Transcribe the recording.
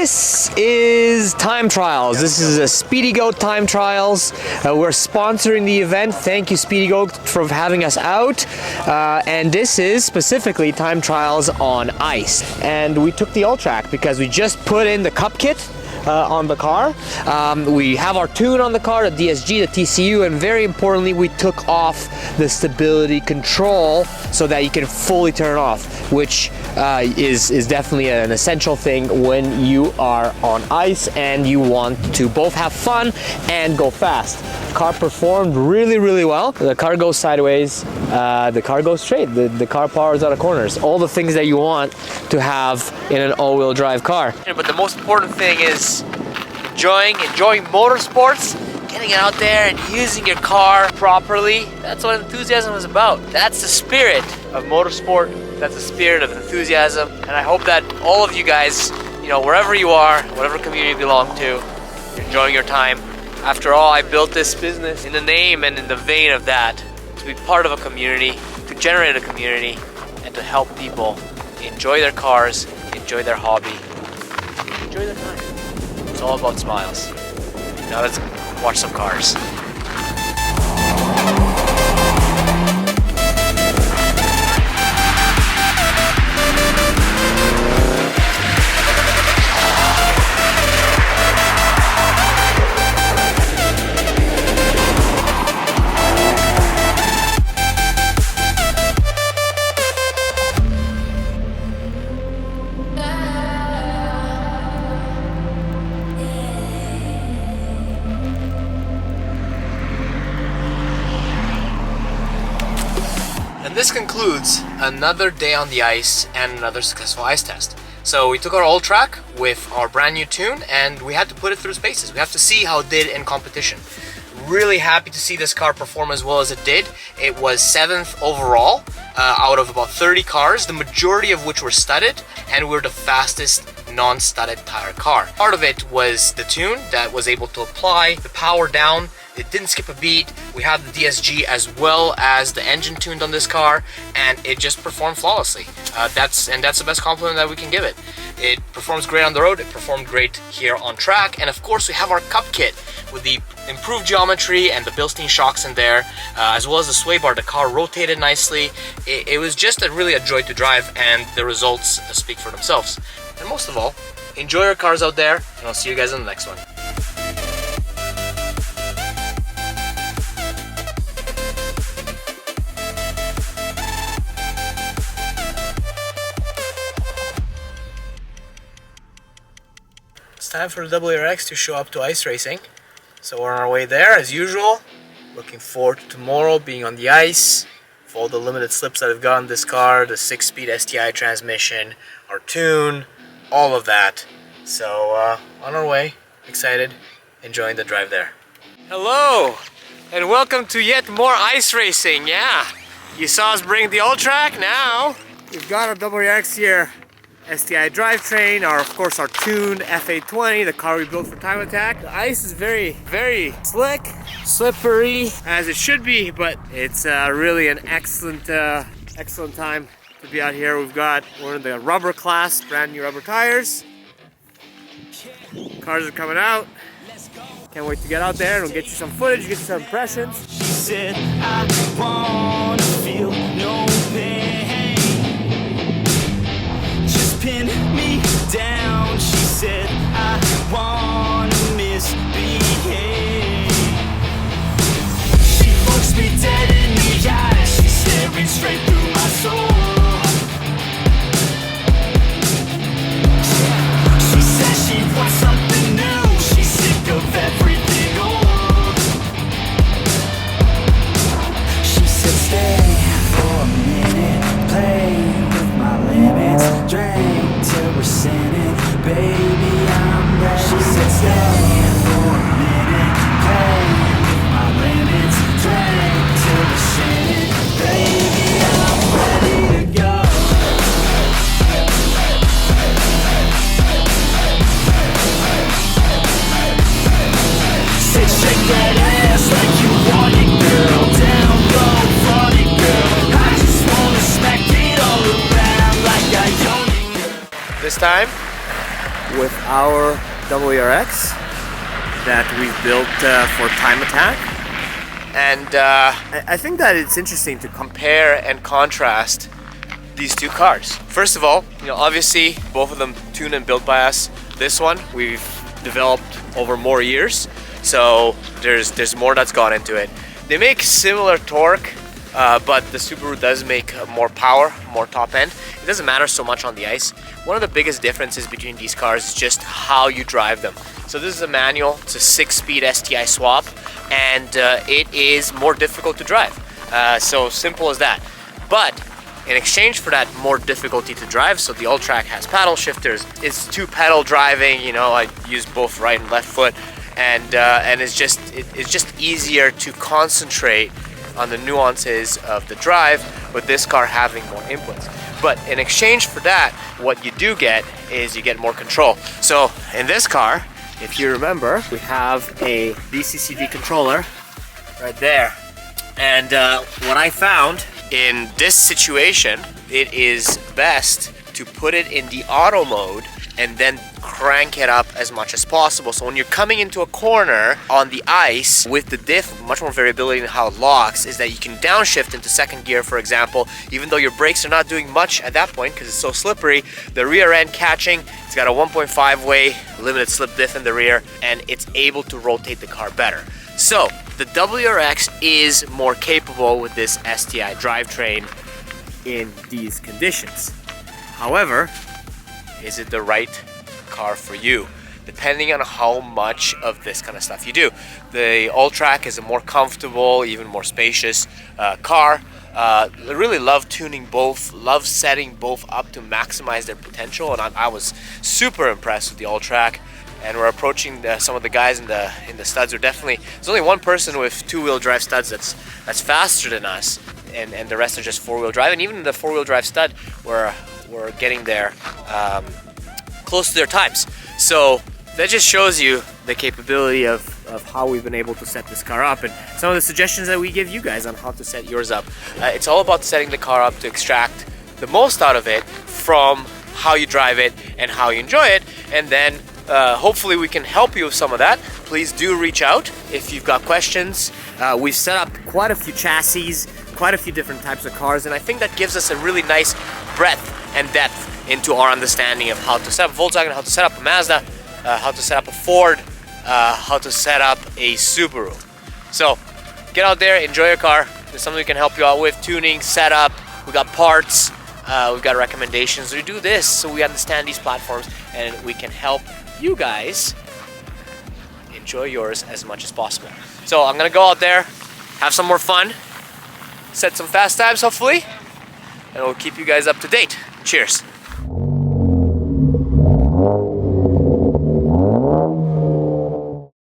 This is time trials. This is a Speedy Goat time trials. We're sponsoring the event. Thank you, Speedy Goat, for having us out. And this is specifically time trials on ice. And we took the Alltrack because we just put in the cup kit on the car. We have our tune on the car, the DSG, the TCU, and very importantly, we took off the stability control so that you can fully turn it off, which is definitely an essential thing when you are on ice and you want to both have fun and go fast. The car performed really, really well. The car goes sideways, the car goes straight, the car powers out of corners, all the things that you want to have in an all-wheel drive car. But the most important thing is enjoying motorsports, getting out there and using your car properly. That's what enthusiasm is about. That's the spirit of motorsport. That's the spirit of enthusiasm. And I hope that all of you guys, you know, wherever you are, whatever community you belong to, you're enjoying your time. After all, I built this business in the name and in the vein of that, to be part of a community, to generate a community, and to help people enjoy their cars, enjoy their hobby, enjoy their time. It's all about smiles. Now let's watch some cars. And this concludes another day on the ice and another successful ice test. So we took our Alltrack with our brand new tune and we had to put it through its paces. We have to see how it did in competition. Really happy to see this car perform as well as it did. It was 7th overall out of about 30 cars, the majority of which were studded, and we're the fastest non-studded tire car. Part of it was the tune that was able to apply the power down. It didn't skip a beat. We have the DSG as well as the engine tuned on this car, and it just performed flawlessly. That's the best compliment that we can give it. It performs great on the road, it performed great here on track, and of course we have our cup kit with the improved geometry and the Bilstein shocks in there, as well as the sway bar. The car rotated nicely. It was just really a joy to drive, and the results speak for themselves. And most of all, enjoy your cars out there, and I'll see you guys in the next one. It's time for the WRX to show up to ice racing. So we're on our way there as usual. Looking forward to tomorrow being on the ice. For all the limited slips that I've got on this car, the 6-speed STI transmission, our tune, all of that. So on our way, excited, enjoying the drive there. Hello, and welcome to yet more ice racing. Yeah, you saw us bring the Alltrack. Now we've got our WRX here. STI drivetrain, of course our tuned F820, the car we built for Time Attack. The ice is very, very slick, slippery, as it should be, but it's really an excellent time to be out here. We're in the rubber class, brand new rubber tires. Cars are coming out. Can't wait to get out there and we'll get you some footage, get you some impressions. She said, I wanna feel no pain. Pin me down, she said, I wanna misbehave. She looks me dead in the eyes, she's staring straight through my soul. She says she wants something new, she's sick of everything old. She said, stay for a minute, play with my limits, drink till we're sinning, baby, I'm ready. She said stay for a minute, play with my limits, drink till we're sinning, baby, I'm ready to go. Said shake that ass like you want it, girl, down low, front it, girl, I just wanna smack it all around like I own it. This time, with our WRX that we've built for time attack. And I think that it's interesting to compare and contrast these two cars. First of all, you know, obviously both of them tuned and built by us. This one we've developed over more years, so there's more that's gone into it. They make similar torque, but the Subaru does make more power, more top end. It doesn't matter so much on the ice. One of the biggest differences between these cars is just how you drive them. So this is a manual, it's a 6-speed STI swap, and it is more difficult to drive. So simple as that. But in exchange for that more difficulty to drive, so the Alltrack has paddle shifters, it's 2-pedal driving, you know, I use both right and left foot, and it's just easier to concentrate on the nuances of the drive with this car having more inputs. But in exchange for that, what you do get is you get more control. So in this car, if you remember, we have a DCCD controller right there. And what I found in this situation, it is best to put it in the auto mode and then crank it up as much as possible. So when you're coming into a corner on the ice with the diff, much more variability in how it locks, is that you can downshift into second gear, for example, even though your brakes are not doing much at that point because it's so slippery. The rear end catching, it's got a 1.5 way limited slip diff in the rear, and it's able to rotate the car better. So the WRX is more capable with this STI drivetrain in these conditions. However, is it the right car for you? Depending on how much of this kind of stuff you do. The Alltrack is a more comfortable, even more spacious car. I really love tuning both, love setting both up to maximize their potential, and I was super impressed with the Alltrack. And we're approaching some of the guys in the studs. There's only one person with 2-wheel drive studs that's faster than us, and the rest are just 4-wheel drive. And even the 4-wheel drive stud, we're getting there close to their times. So that just shows you the capability of how we've been able to set this car up, and some of the suggestions that we give you guys on how to set yours up. It's all about setting the car up to extract the most out of it from how you drive it and how you enjoy it, and then hopefully we can help you with some of that. Please do reach out if you've got questions. We've set up quite a few chassis, quite a few different types of cars, and I think that gives us a really nice breadth and depth into our understanding of how to set up Volkswagen, how to set up a Mazda, how to set up a Ford, how to set up a Subaru. So get out there, enjoy your car. There's something we can help you out with: tuning, setup. We got parts, we've got recommendations. We do this so we understand these platforms and we can help you guys enjoy yours as much as possible. So I'm gonna go out there, have some more fun, set some fast times hopefully, and we'll keep you guys up to date. Cheers.